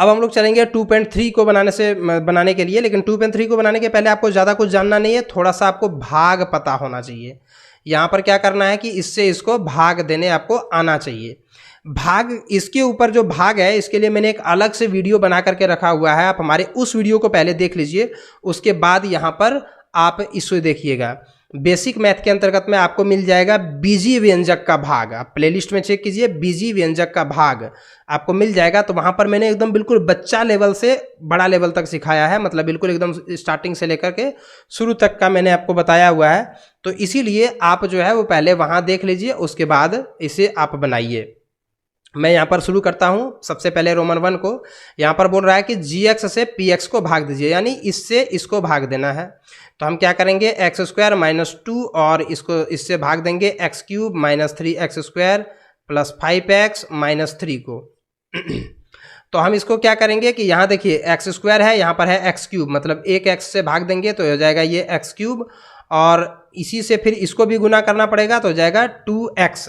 अब हम लोग चलेंगे 2.3 को बनाने के लिए, लेकिन 2.3 को बनाने के पहले आपको ज़्यादा कुछ जानना नहीं है, थोड़ा सा आपको भाग पता होना चाहिए। यहाँ पर क्या करना है कि इससे इसको भाग देने आपको आना चाहिए। भाग, इसके ऊपर जो भाग है इसके लिए मैंने एक अलग से वीडियो बना करके रखा हुआ है, आप हमारे उस वीडियो को पहले देख लीजिए, उसके बाद यहाँ पर आप इसे देखिएगा। बेसिक मैथ के अंतर्गत में आपको मिल जाएगा बीजीय व्यंजक का भाग, आप प्लेलिस्ट में चेक कीजिए, बीजीय व्यंजक का भाग आपको मिल जाएगा। तो वहाँ पर मैंने एकदम बिल्कुल बच्चा लेवल से बड़ा लेवल तक सिखाया है, मतलब बिल्कुल एकदम स्टार्टिंग से लेकर के शुरू तक का मैंने आपको बताया हुआ है। तो इसीलिए आप जो है वो पहले वहाँ देख लीजिए, उसके बाद इसे आप बनाइए। मैं यहाँ पर शुरू करता हूँ। सबसे पहले रोमन 1 को यहाँ पर बोल रहा है कि gx से px को भाग दीजिए, यानी इससे इसको भाग देना है। तो हम क्या करेंगे, एक्स स्क्वायर माइनस 2 और इसको इससे भाग देंगे x cube minus 3x square plus 5x minus 3 को। तो हम इसको क्या करेंगे कि यहाँ देखिए एक्स स्क्वायर है, यहाँ पर है एक्स क्यूब, मतलब एक x से भाग देंगे तो हो जाएगा ये एक्स क्यूब, और इसी से फिर इसको भी गुना करना पड़ेगा तो हो जाएगा 2x।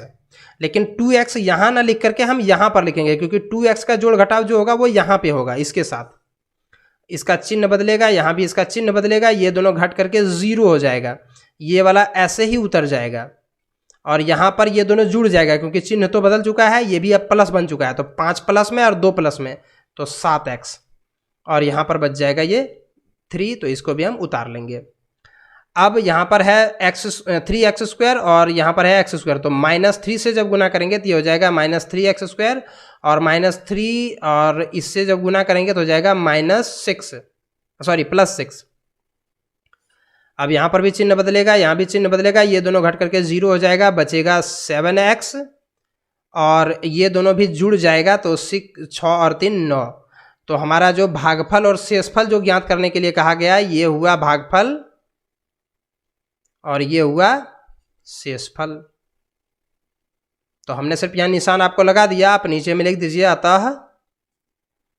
लेकिन 2x यहाँ ना लिख करके हम यहाँ पर लिखेंगे, क्योंकि 2x का जोड़ घटाव जो होगा वो यहाँ पे होगा, इसके साथ इसका चिन्ह बदलेगा, यहाँ भी इसका चिन्ह बदलेगा, ये दोनों घट करके 0 हो जाएगा, ये वाला ऐसे ही उतर जाएगा, और यहाँ पर ये दोनों जुड़ जाएगा क्योंकि चिन्ह तो बदल चुका है, ये भी अब प्लस बन चुका है। तो 5 प्लस में और 2 प्लस में तो 7x, और यहाँ पर बच जाएगा ये 3, तो इसको भी हम उतार लेंगे। अब यहाँ पर है 3x स्क्वायर और यहाँ पर है x स्क्वायर, तो -3 से जब गुना करेंगे तो ये हो जाएगा -3x स्क्वायर, और -3 और इससे जब गुना करेंगे तो हो जाएगा +6। अब यहाँ पर भी चिन्ह बदलेगा, यहाँ भी चिन्ह बदलेगा, ये दोनों घट करके 0 हो जाएगा, बचेगा 7x, और ये दोनों भी जुड़ जाएगा तो 6 और 3 9। तो हमारा जो भागफल और शेषफल जो ज्ञात करने के लिए कहा गया है, ये हुआ भागफल और ये हुआ शेषफल। तो हमने सिर्फ यहाँ निशान आपको लगा दिया, आप नीचे में लिख दीजिए, अतः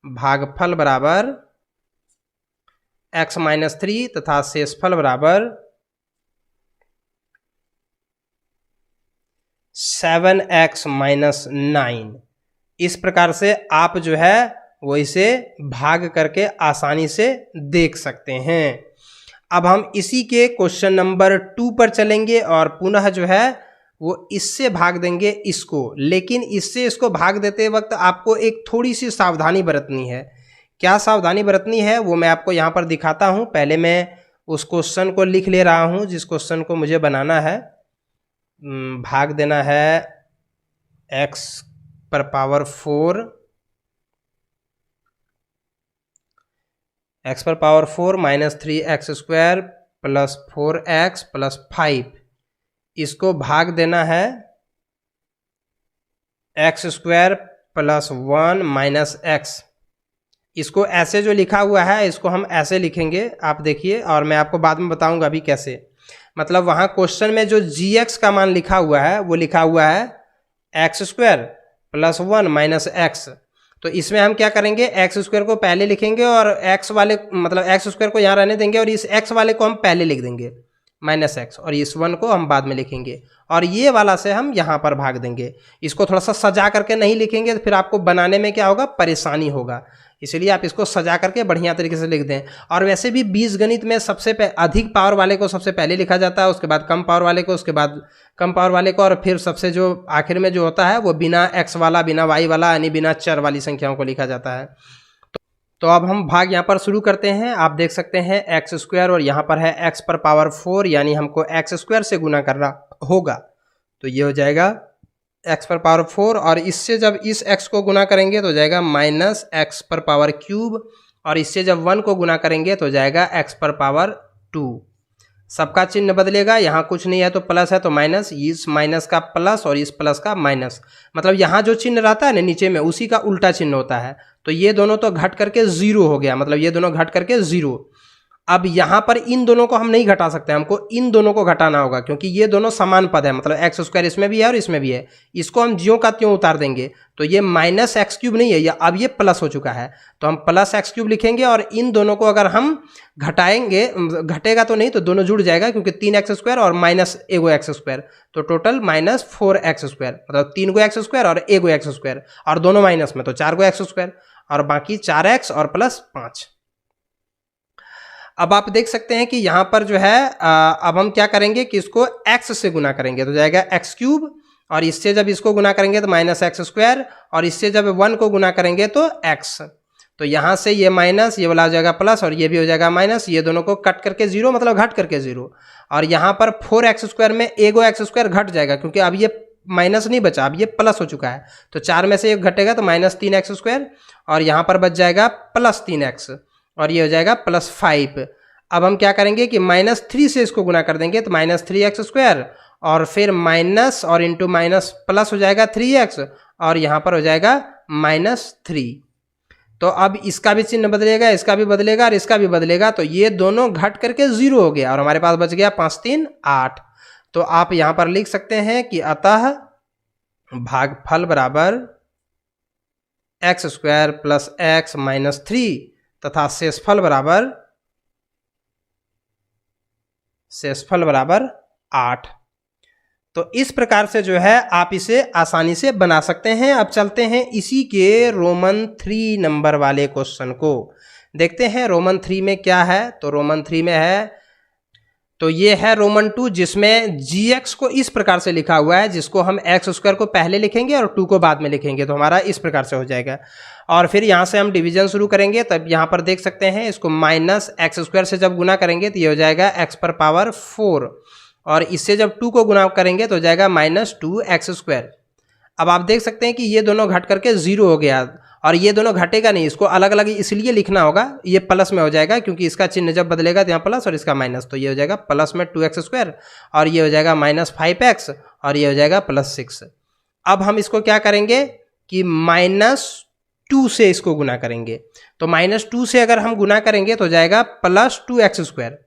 भागफल बराबर x माइनस 3 तथा शेषफल बराबर 7x माइनस 9। इस प्रकार से आप जो है वो इसे भाग करके आसानी से देख सकते हैं। अब हम इसी के क्वेश्चन नंबर 2 पर चलेंगे और पुनः जो है वो इससे भाग देंगे इसको, लेकिन इससे इसको भाग देते वक्त आपको एक थोड़ी सी सावधानी बरतनी है। क्या सावधानी बरतनी है वो मैं आपको यहाँ पर दिखाता हूँ। पहले मैं उस क्वेश्चन को लिख ले रहा हूँ जिस क्वेश्चन को मुझे बनाना है। भाग देना है x पर पावर 4, x पर power 4 minus 3x square plus 4x plus 5, इसको भाग देना है x square plus 1 minus x। इसको ऐसे जो लिखा हुआ है इसको हम ऐसे लिखेंगे, आप देखिए, और मैं आपको बाद में बताऊंगा अभी कैसे। मतलब वहाँ क्वेश्चन में जो gx का मान लिखा हुआ है वो लिखा हुआ है x square plus 1 minus x। तो इसमें हम क्या करेंगे, एक्स स्क्वायर को पहले लिखेंगे और एक्स वाले मतलब एक्स स्क्वायर को यहाँ रहने देंगे और इस एक्स वाले को हम पहले लिख देंगे माइनस एक्स, और इस 1 को हम बाद में लिखेंगे, और ये वाला से हम यहाँ पर भाग देंगे। इसको थोड़ा सा सजा करके नहीं लिखेंगे तो फिर आपको बनाने में क्या होगा, परेशानी होगा, इसलिए आप इसको सजा करके बढ़िया तरीके से लिख दें। और वैसे भी बीजगणित में सबसे अधिक पावर वाले को सबसे पहले लिखा जाता है, उसके बाद कम पावर वाले को, उसके बाद कम पावर वाले को, और फिर सबसे जो आखिर में जो होता है वो बिना x वाला, बिना y वाला, यानी बिना चर वाली संख्याओं को लिखा जाता है। तो अब हम भाग यहाँ पर शुरू करते हैं। आप देख सकते हैं एक्स स्क्वायर और यहाँ पर है x पर पावर 4, यानी हमको x स्क्वायर से गुना करना होगा, तो ये हो जाएगा x पर पावर 4, और इससे जब इस x को गुना करेंगे तो हो जाएगा माइनस x पर पावर क्यूब, और इससे जब 1 को गुना करेंगे तो हो जाएगा x पर पावर 2। सबका चिन्ह बदलेगा, यहाँ कुछ नहीं है तो प्लस है तो माइनस, इस माइनस का प्लस और इस प्लस का माइनस, मतलब यहाँ जो चिन्ह रहता है ना नीचे में उसी का उल्टा चिन्ह होता है। तो ये दोनों तो घट करके 0 हो गया, मतलब ये दोनों घट करके 0। अब यहाँ पर इन दोनों को हम नहीं घटा सकते, हमको इन दोनों को घटाना होगा, क्योंकि ये दोनों समान पद है, मतलब एक्स स्क्वायर इसमें भी है और इसमें भी है। इसको हम ज्यों का त्यों उतार देंगे, तो ये माइनस एक्स क्यूब नहीं है, या अब ये प्लस हो चुका है, तो हम प्लस एक्स क्यूब लिखेंगे, और इन दोनों को अगर हम घटाएंगे, घटेगा तो नहीं तो दोनों जुड़ जाएगा, क्योंकि 3x स्क्वायर और माइनस एगो एक्स स्क्वायर, तो टोटल माइनस 4x स्क्वायर, मतलब 3 गो एक्स स्क्वायर और एगो एक्स स्क्वायर, और दोनों माइनस में तो 4 गो एक्स स्क्वायर। और बाकी 4x और प्लस 5। अब आप देख सकते हैं कि यहाँ पर जो है अब हम क्या करेंगे कि इसको x से गुना करेंगे तो जाएगा x क्यूब, और इससे जब इसको गुना करेंगे तो माइनस एक्स स्क्वायर, और इससे जब 1 को गुना करेंगे तो x। तो यहाँ से ये माइनस, ये वाला हो जाएगा प्लस, और ये भी हो जाएगा माइनस, ये दोनों को कट करके 0 मतलब घट करके 0। और यहाँ पर 4x स्क्वायर में एगो एक्स स्क्वायर घट जाएगा क्योंकि अब ये माइनस नहीं बचा, अब ये प्लस हो चुका है। तो 4 में से एक घटेगा तो माइनस 3x स्क्वायर, और यहाँ पर बच जाएगा प्लस 3x, और ये हो जाएगा प्लस 5। अब हम क्या करेंगे कि -3 से इसको गुना कर देंगे तो माइनस 3x स्क्वायर, और फिर माइनस और इंटू माइनस प्लस हो जाएगा 3x, और यहाँ पर हो जाएगा -3। तो अब इसका भी चिन्ह बदलेगा, इसका भी बदलेगा और इसका भी बदलेगा, तो ये दोनों घट करके 0 हो गया और हमारे पास बच गया 5 3 8। तो आप यहाँ पर लिख सकते हैं कि अतः भागफल बराबर x square plus x minus 3 तथा शेषफल बराबर 8। तो इस प्रकार से जो है आप इसे आसानी से बना सकते हैं। अब चलते हैं इसी के रोमन 3 नंबर वाले क्वेश्चन को देखते हैं। रोमन 3 में क्या है, तो रोमन 3 में है, तो ये है रोमन 2 जिसमें gx को इस प्रकार से लिखा हुआ है, जिसको हम x स्क्वायर को पहले लिखेंगे और 2 को बाद में लिखेंगे, तो हमारा इस प्रकार से हो जाएगा। और फिर यहाँ से हम डिवीजन शुरू करेंगे, तब यहाँ पर देख सकते हैं इसको माइनस एक्स स्क्वायर से जब गुना करेंगे तो ये हो जाएगा x पर पावर 4, और इससे जब 2 को गुना करेंगे तो हो जाएगा -2x स्क्वायर। अब आप देख सकते हैं कि ये दोनों घट करके 0 हो गया, और ये दोनों घटेगा नहीं, इसको अलग अलग इसलिए लिखना होगा, ये प्लस में हो जाएगा क्योंकि इसका चिन्ह जब बदलेगा तो यहाँ प्लस और इसका माइनस, तो ये हो जाएगा प्लस में 2x स्क्वायर, और ये हो जाएगा -5x, और ये हो जाएगा +6। अब हम इसको क्या करेंगे कि -2 से इसको गुना करेंगे, तो -2 से अगर हम गुना करेंगे तो जाएगा +2x स्क्वायर,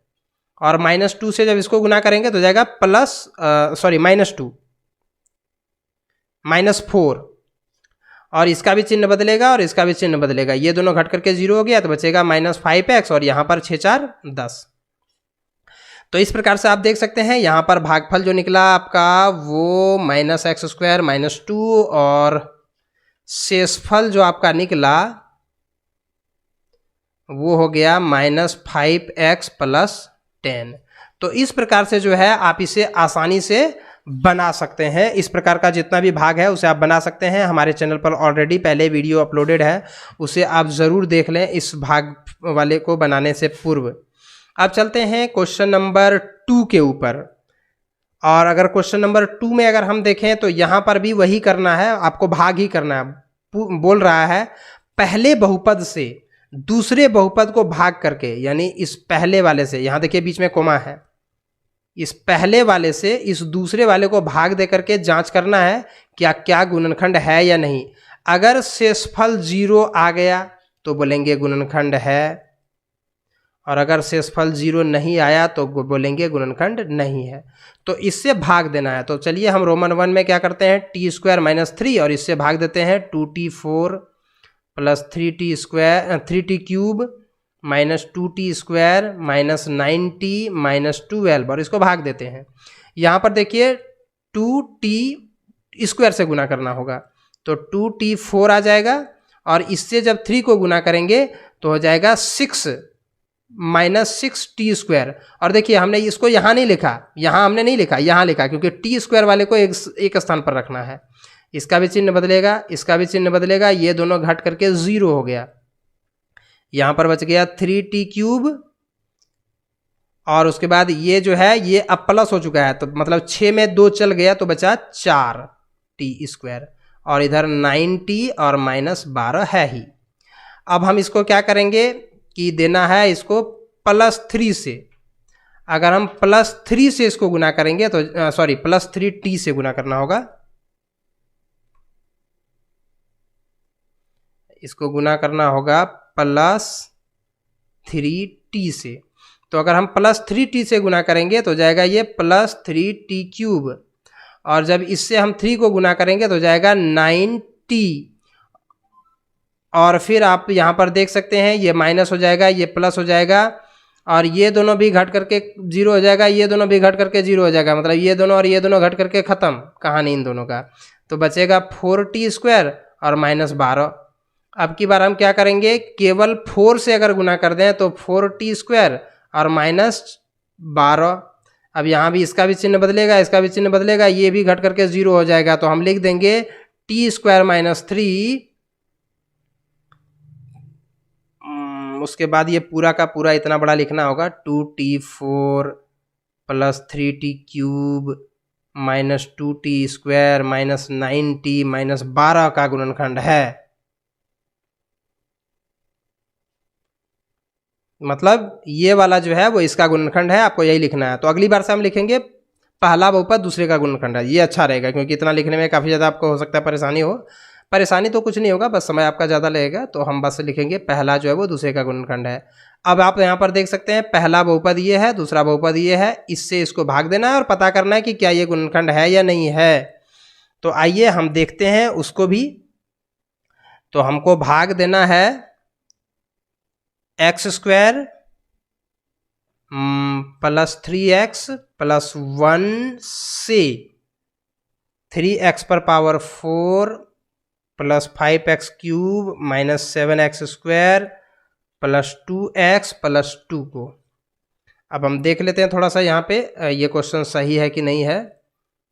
और -2 से जब इसको गुना करेंगे तो जाएगा -4, और इसका भी चिन्ह बदलेगा और इसका भी चिन्ह बदलेगा, ये दोनों घट करके 0 हो गया तो बचेगा -5x, और यहाँ पर 6 4 10। तो इस प्रकार से आप देख सकते हैं यहाँ पर भागफल जो निकला आपका वो -x स्क्वायर -2, और शेषफल जो आपका निकला वो हो गया -5x + 10। तो इस प्रकार से जो है आप इसे आसानी से बना सकते हैं। इस प्रकार का जितना भी भाग है उसे आप बना सकते हैं। हमारे चैनल पर ऑलरेडी पहले वीडियो अपलोडेड है, उसे आप ज़रूर देख लें इस भाग वाले को बनाने से पूर्व। अब चलते हैं क्वेश्चन नंबर 2 के ऊपर, और अगर क्वेश्चन नंबर 2 में अगर हम देखें तो यहाँ पर भी वही करना है, आपको भाग ही करना है। बोल रहा है पहले बहुपद से दूसरे बहुपद को भाग करके, यानी इस पहले वाले से, यहाँ देखिए बीच में कोमा है, इस पहले वाले से इस दूसरे वाले को भाग दे करके जांच करना है क्या गुणनखंड है या नहीं। अगर शेषफल 0 आ गया तो बोलेंगे गुणनखंड है, और अगर शेषफल 0 नहीं आया तो बोलेंगे गुणनखंड नहीं है। तो इससे भाग देना है। तो चलिए हम रोमन 1 में क्या करते हैं, t² - 3, और इससे भाग देते हैं 2t4 + 3t³ -2t² -9t -12, और इसको भाग देते हैं। यहाँ पर देखिए 2t² से गुना करना होगा, तो 2t4 आ जाएगा, और इससे जब 3 को गुना करेंगे तो हो जाएगा 6 -6t²। और देखिए हमने इसको यहाँ नहीं लिखा, यहाँ हमने नहीं लिखा, यहाँ लिखा क्योंकि t² वाले को एक स्थान पर रखना है। इसका भी चिन्ह बदलेगा, इसका भी चिन्ह बदलेगा, ये दोनों घट करके 0 हो गया। यहाँ पर बच गया 3t³, और उसके बाद ये जो है ये अब प्लस हो चुका है, तो मतलब 6 में 2 चल गया तो बचा 4t², और इधर 9t और -12 है ही। अब हम इसको क्या करेंगे कि देना है इसको +3 से। अगर हम +3 से इसको गुना करेंगे तो +3t से गुना करना होगा, इसको गुना करना होगा +3t से। तो अगर हम +3t से गुना करेंगे तो जाएगा ये +3t³, और जब इससे हम 3 को गुना करेंगे तो जाएगा 9t, और फिर आप यहाँ पर देख सकते हैं ये माइनस हो जाएगा, ये प्लस हो जाएगा, और ये दोनों भी घट करके 0 हो जाएगा, ये दोनों भी घट करके 0 हो जाएगा, मतलब ये दोनों और ये दोनों घट करके ख़त्म कहानी इन दोनों का। तो बचेगा 4t² और -12। अब की बार हम क्या करेंगे, केवल 4 से अगर गुना कर दें तो 4t² और -12। अब यहाँ भी इसका भी चिन्ह बदलेगा, इसका भी चिन्ह बदलेगा, ये भी घट करके 0 हो जाएगा। तो हम लिख देंगे t² - 3, उसके बाद ये पूरा का पूरा इतना बड़ा लिखना होगा, 2t4 + 3t³ -2t² -9t -12 का गुणनखंड है। मतलब ये वाला जो है वो इसका गुणनखंड है, आपको यही लिखना है। तो अगली बार से हम लिखेंगे पहला बहुपद दूसरे का गुणनखंड है, ये अच्छा रहेगा, क्योंकि इतना लिखने में काफ़ी ज़्यादा आपको हो सकता है परेशानी हो। परेशानी तो कुछ नहीं होगा, बस समय आपका ज़्यादा लगेगा। तो हम बस लिखेंगे पहला जो है वो दूसरे का गुणनखंड है। अब आप यहाँ पर देख सकते हैं पहला बहुपद ये है, दूसरा बहुपद ये है, इससे इसको भाग देना है और पता करना है कि क्या ये गुणनखंड है या नहीं है। तो आइए हम देखते हैं उसको भी। तो हमको भाग देना है x² + 3x + 1 से 3x⁴ + 5x³ - 7x² + 2x + 2 को। अब हम देख लेते हैं थोड़ा सा यहाँ पे ये क्वेश्चन सही है कि नहीं है।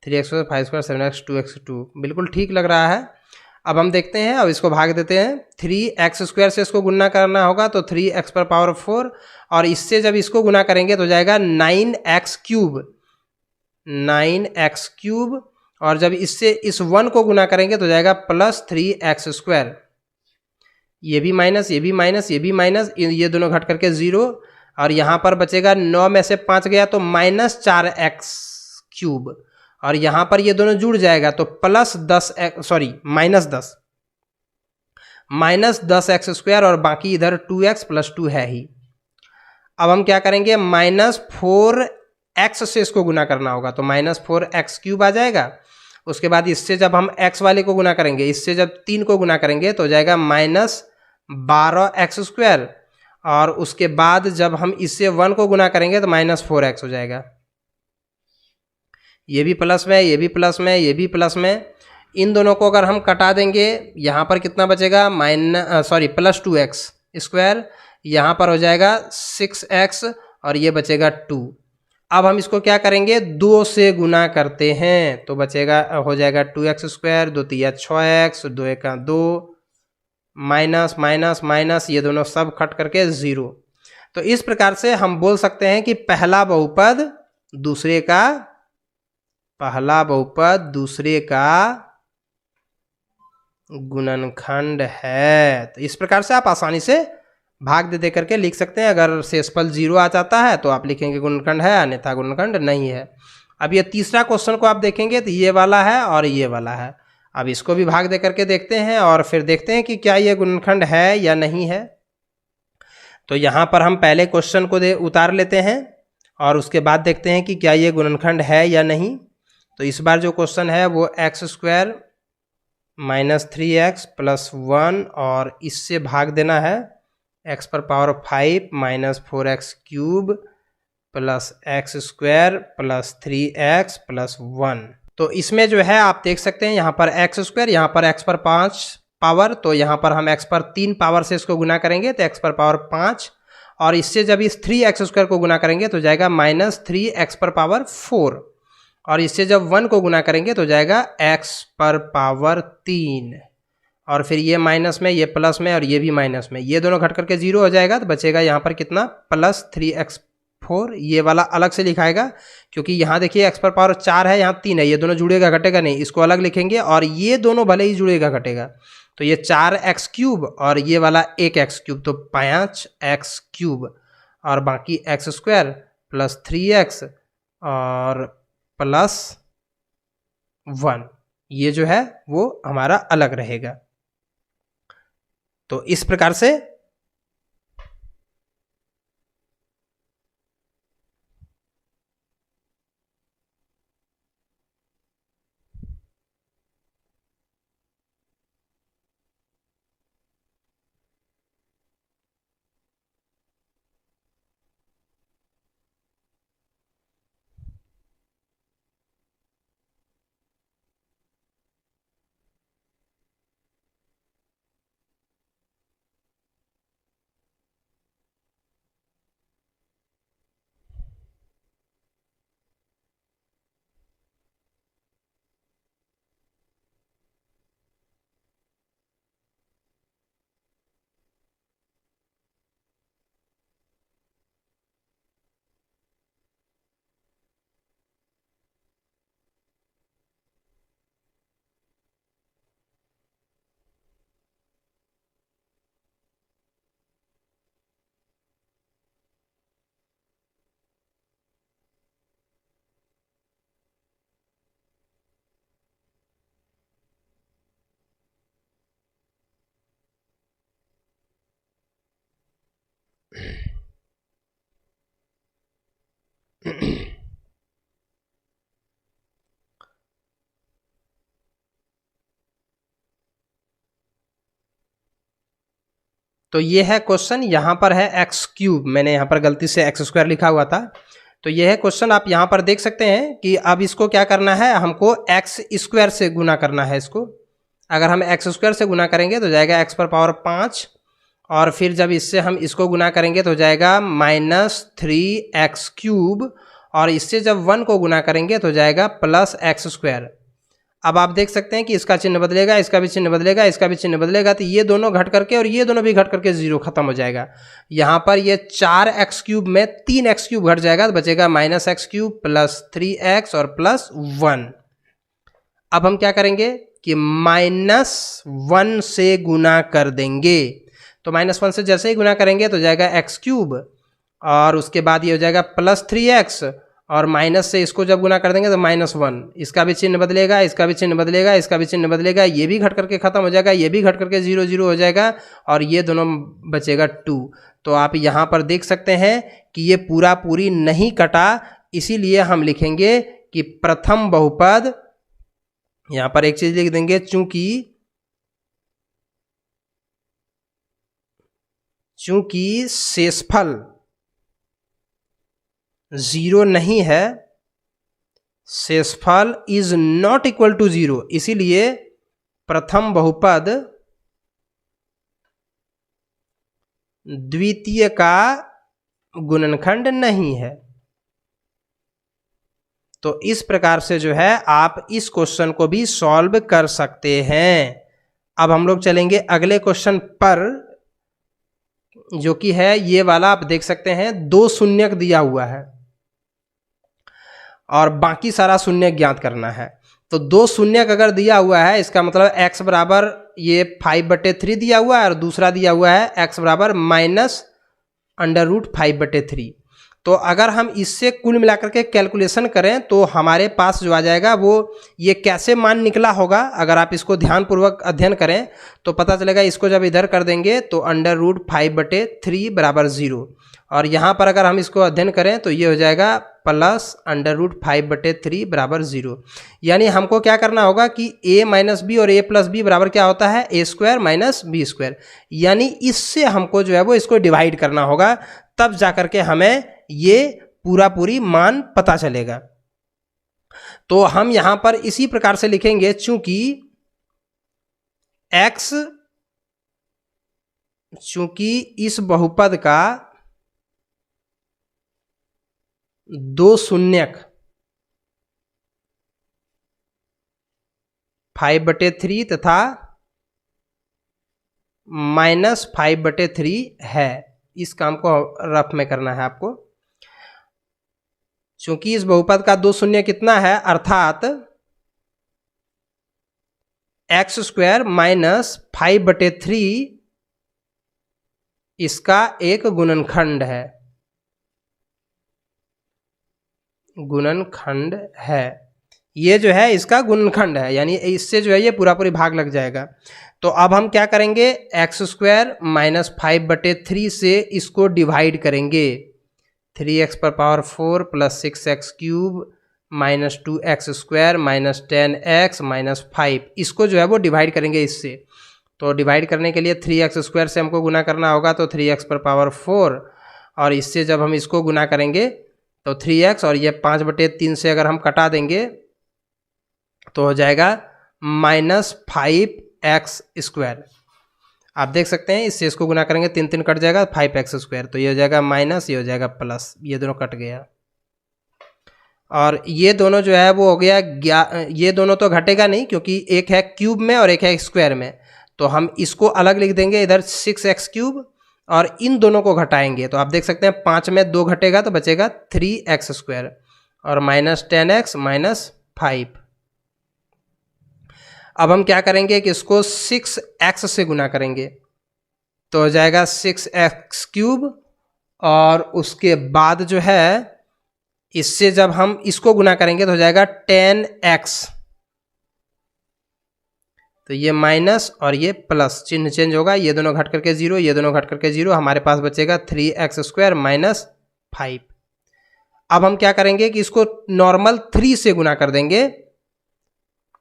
3x² 5² 7x 2x 2 बिल्कुल ठीक लग रहा है। अब हम देखते हैं, अब इसको भाग देते हैं। 3x² से इसको गुना करना होगा तो 3x⁴, और इससे जब इसको गुना करेंगे तो जाएगा 9x³, 9x³, और जब इससे इस 1 को गुना करेंगे तो जाएगा +3x²। ये भी माइनस, ये भी माइनस, ये भी माइनस, ये दोनों घट करके 0, और यहाँ पर बचेगा 9 में से 5 गया तो -4x³, और यहाँ पर ये दोनों जुड़ जाएगा तो -10x² और बाकी इधर 2x + 2 है ही। अब हम क्या करेंगे, -4x से इसको गुना करना होगा तो -4x³ आ जाएगा। उसके बाद इससे जब हम x वाले को गुना करेंगे, इससे जब 3 को गुना करेंगे तो जाएगा -12x², और उसके बाद जब हम इससे 1 को गुना करेंगे तो -4x हो जाएगा। ये भी प्लस में, ये भी प्लस में, ये भी प्लस में, इन दोनों को अगर हम कटा देंगे यहाँ पर कितना बचेगा, +2x², यहाँ पर हो जाएगा 6x, और ये बचेगा 2। अब हम इसको क्या करेंगे, 2 से गुना करते हैं तो बचेगा, हो जाएगा 2x², 2 × 6x, 2 × 2, minus minus minus, ये दोनों सब कट करके 0। तो इस प्रकार से हम बोल सकते हैं कि पहला बहुपद दूसरे का गुणनखंड है। तो इस प्रकार से आप आसानी से भाग दे करके लिख सकते हैं। अगर शेषफल 0 आ जाता है तो आप लिखेंगे गुणनखंड है, अन्यथा गुणनखंड नहीं है। अब ये तीसरा क्वेश्चन को आप देखेंगे तो ये वाला है और ये वाला है। अब इसको भी भाग दे करके देखते हैं और फिर देखते हैं कि क्या ये गुणनखंड है या नहीं है। तो यहाँ पर हम पहले क्वेश्चन को उतार लेते हैं और उसके बाद देखते हैं कि क्या ये गुणनखंड है या नहीं। तो इस बार जो क्वेश्चन है वो x² - 3x + 1, और इससे भाग देना है x⁵ - 4x³ + x² + 3x + 1। तो इसमें जो है आप देख सकते हैं यहाँ पर x², यहाँ पर x⁵ पावर, तो यहाँ पर हम x⁵ पावर से इसको गुना करेंगे तो x⁵ और इससे जब इस 3x² को गुना करेंगे तो जाएगा -3x⁴, और इससे जब 1 को गुना करेंगे तो जाएगा x⁵, और फिर ये माइनस में, ये प्लस में, और ये भी माइनस में, ये दोनों घट करके 0 हो जाएगा। तो बचेगा यहाँ पर कितना, +3x⁴। ये वाला अलग से लिखाएगा क्योंकि यहाँ देखिए x⁴ है, यहाँ 3 है, ये दोनों जुड़ेगा घटेगा नहीं, इसको अलग लिखेंगे, और ये दोनों भले ही जुड़ेगा घटेगा तो ये 4x³ और ये वाला 1x³, तो 5x³ और बाकी x² + 3x और +1, ये जो है वो हमारा अलग रहेगा। तो इस प्रकार से तो ये है क्वेश्चन, यहाँ पर है एक्स क्यूब, मैंने यहाँ पर गलती से एक्स स्क्वायर लिखा हुआ था। तो ये है क्वेश्चन, आप यहाँ पर देख सकते हैं कि अब इसको क्या करना है, हमको एक्स स्क्वायर से गुना करना है इसको। अगर हम एक्स स्क्वायर से गुना करेंगे तो जाएगा एक्स पर पावर 5, और फिर जब इससे हम इसको गुना करेंगे तो जाएगा -3x क्यूब, और इससे जब 1 को गुना करेंगे तो जाएगा +x स्क्वायर। अब आप देख सकते हैं कि इसका चिन्ह बदलेगा, इसका भी चिन्ह बदलेगा, इसका भी चिन्ह बदलेगा, तो ये दोनों घट करके और ये दोनों भी घट करके 0 खत्म हो जाएगा। यहाँ पर ये 4x क्यूब में 3x क्यूब घट जाएगा तो बचेगा -x क्यूब प्लस 3x और प्लस 1। अब हम क्या करेंगे कि -1 से गुना कर देंगे। तो -1 से जैसे ही गुना करेंगे तो जाएगा x क्यूब, और उसके बाद ये हो जाएगा +3x, और माइनस से इसको जब गुना कर देंगे तो -1, इसका भी चिन्ह बदलेगा, इसका भी चिन्ह बदलेगा, इसका भी चिन्ह बदलेगा, ये भी घट करके खत्म हो जाएगा, ये भी घट करके 0 0 हो जाएगा, और ये दोनों बचेगा 2। तो आप यहाँ पर देख सकते हैं कि ये पूरा पूरी नहीं कटा, इसीलिए हम लिखेंगे कि प्रथम बहुपद, यहाँ पर एक चीज लिख देंगे, चूंकि शेषफल 0 नहीं है, शेषफल इज नॉट इक्वल टू 0, इसीलिए प्रथम बहुपद द्वितीय का गुणनखंड नहीं है। तो इस प्रकार से जो है आप इस क्वेश्चन को भी सॉल्व कर सकते हैं। अब हम लोग चलेंगे अगले क्वेश्चन पर, जो कि है ये वाला। आप देख सकते हैं 2 शून्यक दिया हुआ है और बाकी सारा शून्य ज्ञात करना है। तो 2 शून्यक अगर दिया हुआ है, इसका मतलब x बराबर ये 5/3 दिया हुआ है, और दूसरा दिया हुआ है x बराबर -√5/3। तो अगर हम इससे कुल मिलाकर के कैलकुलेशन करें तो हमारे पास जो आ जाएगा वो ये कैसे मान निकला होगा, अगर आप इसको ध्यानपूर्वक अध्ययन करें तो पता चलेगा। इसको जब इधर कर देंगे तो √5/3 बराबर 0, और यहाँ पर अगर हम इसको अध्ययन करें तो ये हो जाएगा +√5/3 बराबर 0। यानी हमको क्या करना होगा कि a माइनस बी और a प्लस बी बराबर क्या होता है, a² माइनस b²। यानी इससे हमको जो है वो इसको डिवाइड करना होगा, तब जाकर के हमें ये पूरी मान पता चलेगा। तो हम यहां पर इसी प्रकार से लिखेंगे, चूंकि इस बहुपद का 2 शून्यक 5/3 तथा -5/3 है। इस काम को रफ में करना है आपको। चूंकि इस बहुपद का 2 शून्य कितना है, अर्थात x² माइनस 5/3 इसका एक गुणनखंड है, ये जो है इसका गुणनखंड है, यानी इससे जो है ये पूरी भाग लग जाएगा। तो अब हम क्या करेंगे, x² माइनस 5/3 से इसको डिवाइड करेंगे। 3x पर power 4 plus 6x cube minus 2x² minus 10x minus 5, इसको जो है वो डिवाइड करेंगे इससे। तो डिवाइड करने के लिए 3x² से हमको गुना करना होगा, तो 3x पर पावर 4, और इससे जब हम इसको गुना करेंगे तो 3x, और ये 5/3 से अगर हम कटा देंगे तो हो जाएगा -5x²। आप देख सकते हैं इससे इसको गुना करेंगे 3 3 कट जाएगा, 5x²। तो ये हो जाएगा माइनस, ये हो जाएगा प्लस, ये दोनों कट गया, और ये दोनों जो है वो हो गया, ये दोनों तो घटेगा नहीं क्योंकि एक है क्यूब में और एक है स्क्वायर में। तो हम इसको अलग लिख देंगे, इधर 6x क्यूब, और इन दोनों को घटाएंगे। तो आप देख सकते हैं 5 में 2 घटेगा तो बचेगा 3x² और माइनस 10x माइनस 5। अब हम क्या करेंगे कि इसको 6x से गुना करेंगे, तो हो जाएगा 6x क्यूब, और उसके बाद जो है इससे जब हम इसको गुना करेंगे तो हो जाएगा 10x। तो ये माइनस और ये प्लस, चिन्ह चेंज होगा, ये दोनों घट करके 0, ये दोनों घट करके 0, हमारे पास बचेगा 3x² माइनस 5। अब हम क्या करेंगे कि इसको नॉर्मल 3 से गुना कर देंगे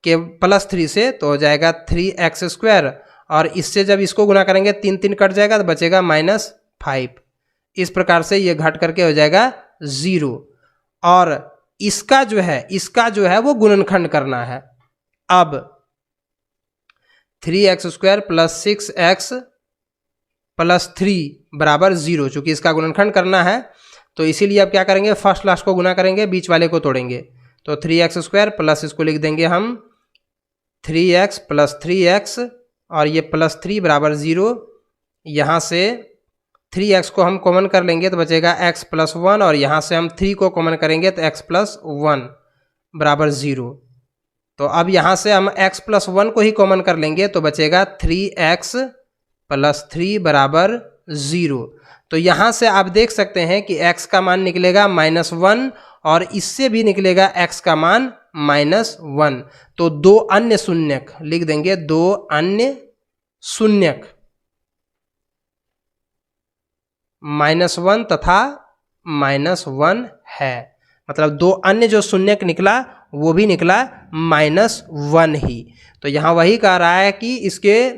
के +3 से, तो हो जाएगा 3x² और इससे जब इसको गुना करेंगे 3 3 कट जाएगा तो बचेगा -5। इस प्रकार से ये घट करके हो जाएगा 0। और इसका जो है वो गुणनखंड करना है। अब 3x² + 6x + 3 बराबर 0, चूंकि इसका गुणनखंड करना है तो इसीलिए अब क्या करेंगे, फर्स्ट लास्ट को गुना करेंगे, बीच वाले को तोड़ेंगे। तो 3x² प्लस इसको लिख देंगे हम 3x + 3x और ये +3 बराबर 0। यहाँ से 3x को हम कॉमन कर लेंगे तो बचेगा x + 1 और यहाँ से हम 3 को कॉमन करेंगे तो x + 1 बराबर 0। तो अब यहाँ से हम x + 1 को ही कॉमन कर लेंगे तो बचेगा 3x + 3 बराबर 0। तो यहाँ से आप देख सकते हैं कि x का मान निकलेगा -1 और इससे भी निकलेगा x का मान -1। तो 2 अन्य शून्यक लिख देंगे, 2 अन्य शून्यक -1 तथा -1 है। मतलब 2 अन्य जो शून्यक निकला वो भी निकला -1 ही। तो यहाँ वही कह रहा है कि इसके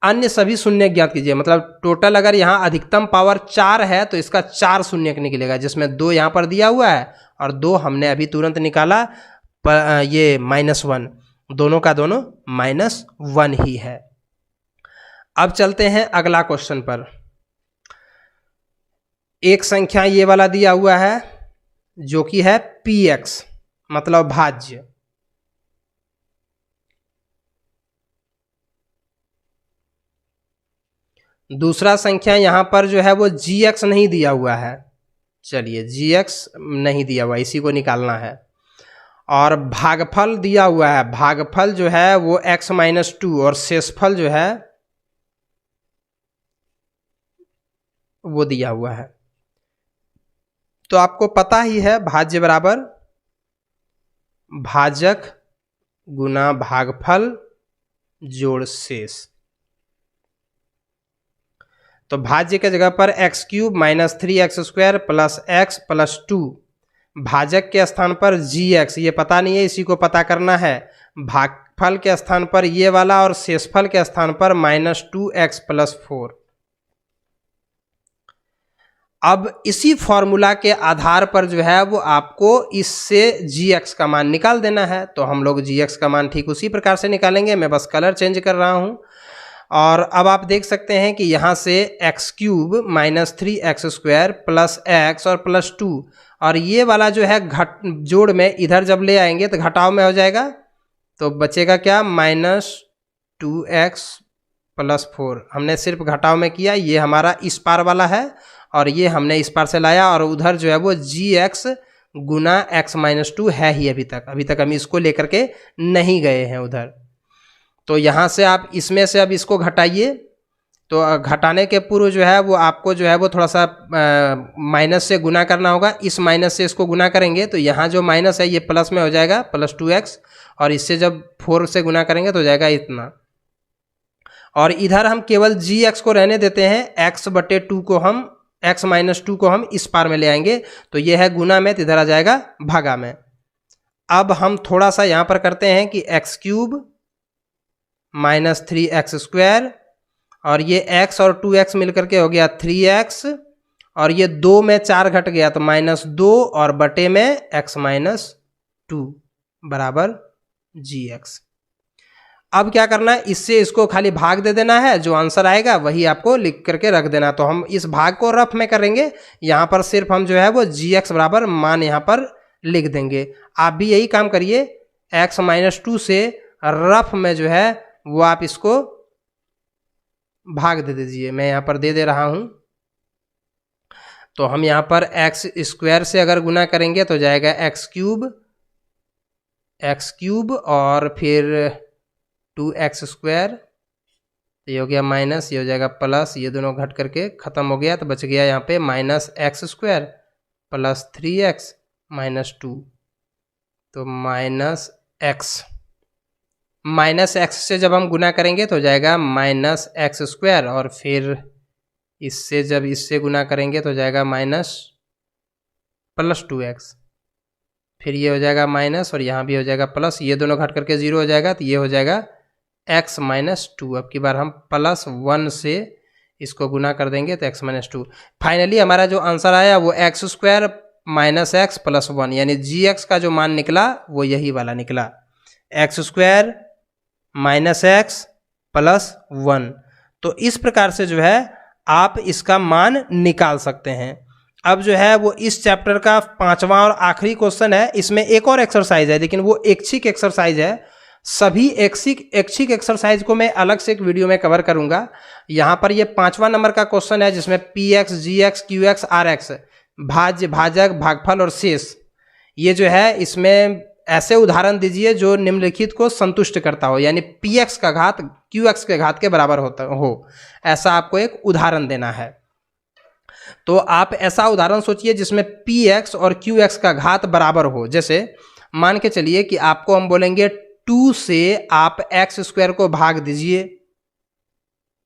अन्य सभी शून्यक ज्ञात कीजिए। मतलब टोटल अगर यहाँ अधिकतम पावर 4 है तो इसका 4 शून्यक निकलेगा, जिसमें 2 यहाँ पर दिया हुआ है और 2 हमने अभी तुरंत निकाला, ये -1, दोनों का दोनों -1 ही है। अब चलते हैं अगला क्वेश्चन पर। एक संख्या ये वाला दिया हुआ है जो कि है px, मतलब भाज्य। दूसरा संख्या यहाँ पर जो है वो gx नहीं दिया हुआ है। चलिए, gx नहीं दिया हुआ, इसी को निकालना है। और भागफल दिया हुआ है, भागफल जो है वो x - 2 और शेषफल जो है वो दिया हुआ है। तो आपको पता ही है भाज्य बराबर भाजक गुना भागफल जोड़ शेष। तो भाज्य के जगह पर x³ - 3x² + x + 2, भाजक के स्थान पर gx, ये पता नहीं है, इसी को पता करना है। भागफल के स्थान पर ये वाला और शेषफल के स्थान पर -2x + 4। अब इसी फॉर्मूला के आधार पर जो है वो आपको इससे gx का मान निकाल देना है। तो हम लोग gx का मान ठीक उसी प्रकार से निकालेंगे, मैं बस कलर चेंज कर रहा हूँ। और अब आप देख सकते हैं कि यहाँ से x³ - 3x² + x और +2, और ये वाला जो है जोड़ में इधर जब ले आएंगे तो घटाव में हो जाएगा, तो बचेगा क्या, -2x + 4। हमने सिर्फ घटाव में किया, ये हमारा इस पार वाला है और ये हमने इस पार से लाया, और उधर जो है वो gx गुना x - 2 है ही अभी तक हम इसको लेकर के नहीं गए हैं उधर। तो यहाँ से आप इसमें से अब इसको घटाइए, तो घटाने के पूर्व जो है वो आपको जो है वो थोड़ा सा माइनस से गुना करना होगा। इस माइनस से इसको गुना करेंगे तो यहाँ जो माइनस है ये प्लस में हो जाएगा, +2x, और इससे जब 4 से गुना करेंगे तो हो जाएगा इतना। और इधर हम केवल gx को रहने देते हैं, x/2 को हम x - 2 को हम इस पार में ले आएंगे, तो ये है गुना में, तो इधर आ जाएगा भागा में। अब हम थोड़ा सा यहाँ पर करते हैं कि x³ - 3x² और ये x और 2x मिलकर के हो गया 3x, और ये 2 में 4 घट गया तो -2 और बटे में x - 2 बराबर gx। अब क्या करना है, इससे इसको खाली भाग दे देना है, जो आंसर आएगा वही आपको लिख करके रख देना। तो हम इस भाग को रफ में करेंगे, यहाँ पर सिर्फ हम जो है वो gx बराबर मान यहाँ पर लिख देंगे। आप भी यही काम करिए, x - 2 से रफ में जो है वो आप इसको भाग दे दीजिए। मैं यहाँ पर दे रहा हूँ। तो हम यहाँ पर x² से अगर गुना करेंगे तो जाएगा x³ और फिर 2x², ये हो गया माइनस, ये हो जाएगा प्लस, ये दोनों घट करके ख़त्म हो गया, तो बच गया यहाँ पे -x² + 3x - 2, तो -x से जब हम गुना करेंगे तो हो जाएगा -x², और फिर इससे जब इससे गुना करेंगे तो हो जाएगा +2x, फिर ये हो जाएगा माइनस और यहाँ भी हो जाएगा प्लस, ये दोनों घट करके 0 हो जाएगा, तो ये हो जाएगा x माइनस टू। अब की बार हम +1 से इसको गुना कर देंगे तो x माइनस टू। फाइनली हमारा जो आंसर आया वो x square minus x plus 1, यानी gx का जो मान निकला वो यही वाला निकला, x square minus x plus 1। तो इस प्रकार से जो है आप इसका मान निकाल सकते हैं। अब जो है वो इस चैप्टर का 5वां और आखिरी क्वेश्चन है। इसमें एक और एक्सरसाइज है, लेकिन वो ऐच्छिक एक्सरसाइज है। सभी ऐच्छिक एक्सरसाइज को मैं अलग से एक वीडियो में कवर करूंगा। यहाँ पर ये 5वां नंबर का क्वेश्चन है, जिसमें px, gx, qx, rx, भाज्य, भाजक, भागफल और शेष, ये जो है इसमें ऐसे उदाहरण दीजिए जो निम्नलिखित को संतुष्ट करता हो, यानी px का घात qx के घात के बराबर हो, ऐसा आपको एक उदाहरण देना है। तो आप ऐसा उदाहरण सोचिए जिसमें px और qx का घात बराबर हो। जैसे मान के चलिए कि आपको हम बोलेंगे 2 से आप x स्क्वायर को भाग दीजिए,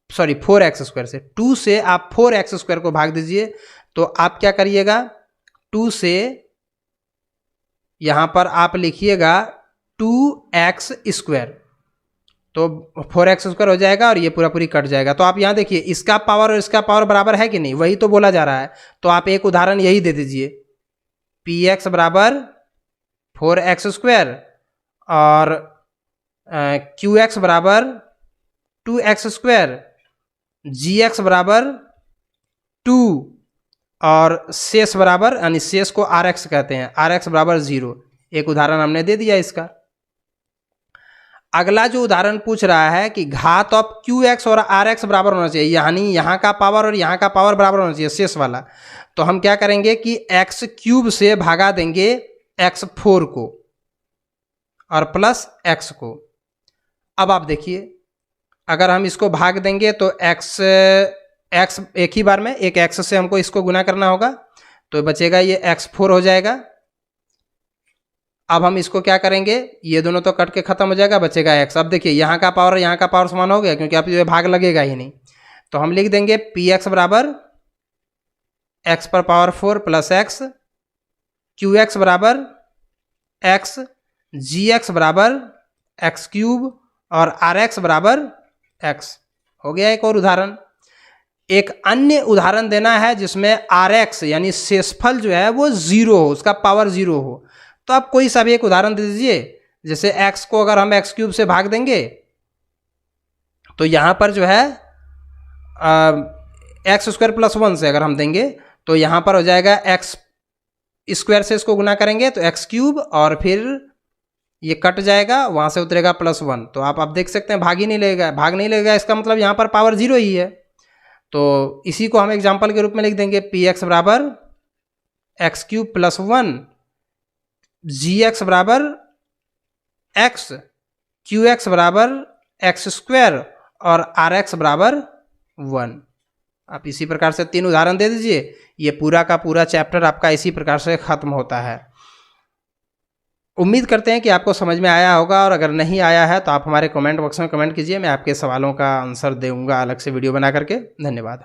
सॉरी 4x स्क्वायर से, 2 से आप 4x स्क्वायर को भाग दीजिए। तो आप क्या करिएगा, 2 से यहां पर आप लिखिएगा 2x स्क्वायर, तो 4x स्क्वायर हो जाएगा और ये पूरा पूरी कट जाएगा। तो आप यहाँ देखिए इसका पावर और इसका पावर बराबर है कि नहीं, वही तो बोला जा रहा है। तो आप एक उदाहरण यही दे दीजिए, px बराबर 4x स्क्वायर और qx बराबर 2x स्क्वायर, gx बराबर 2 और शेष बराबर, यानी शेष को rx कहते हैं, rx बराबर 0। एक उदाहरण हमने दे दिया इसका। अगला जो उदाहरण पूछ रहा है कि घात ऑफ qx और rx बराबर होना चाहिए, यानी यहाँ का पावर और यहाँ का पावर बराबर होना चाहिए, शेष वाला। तो हम क्या करेंगे कि x क्यूब से भागा देंगे x4 को और प्लस x को। अब आप देखिए अगर हम इसको भाग देंगे तो x एक ही बार में एक x से हमको इसको गुना करना होगा, तो बचेगा ये x4 हो जाएगा। अब हम इसको क्या करेंगे, ये दोनों तो कट के खत्म हो जाएगा, बचेगा x। अब देखिए यहाँ का पावर और यहाँ का पावर समान हो गया, क्योंकि अब ये भाग लगेगा ही नहीं। तो हम लिख देंगे px बराबर x पर पावर 4 प्लस x, qx बराबर x, gx बराबर x क्यूब और rx बराबर x। हो गया एक और उदाहरण। एक अन्य उदाहरण देना है जिसमें rx यानी शेषफल जो है वो 0 हो, उसका पावर 0 हो। तो आप कोई सा भी एक उदाहरण दे दीजिए। जैसे x को अगर हम x क्यूब से भाग देंगे तो यहाँ पर जो है x स्क्वायर प्लस 1 से अगर हम देंगे तो यहाँ पर हो जाएगा x स्क्वायर से इसको गुना करेंगे तो x क्यूब और फिर ये कट जाएगा, वहाँ से उतरेगा +1। तो आप देख सकते हैं भाग नहीं लगेगा, इसका मतलब यहाँ पर पावर 0 ही है। तो इसी को हम एग्जाम्पल के रूप में लिख देंगे px बराबर x क्यूब प्लस 1, gx बराबर x, qx बराबर x स्क्वायर और rx बराबर 1। आप इसी प्रकार से 3 उदाहरण दे दीजिए। ये पूरा का पूरा चैप्टर आपका इसी प्रकार से खत्म होता है। उम्मीद करते हैं कि आपको समझ में आया होगा, और अगर नहीं आया है तो आप हमारे कमेंट बॉक्स में कमेंट कीजिए, मैं आपके सवालों का आंसर दूंगा अलग से वीडियो बना करके। धन्यवाद।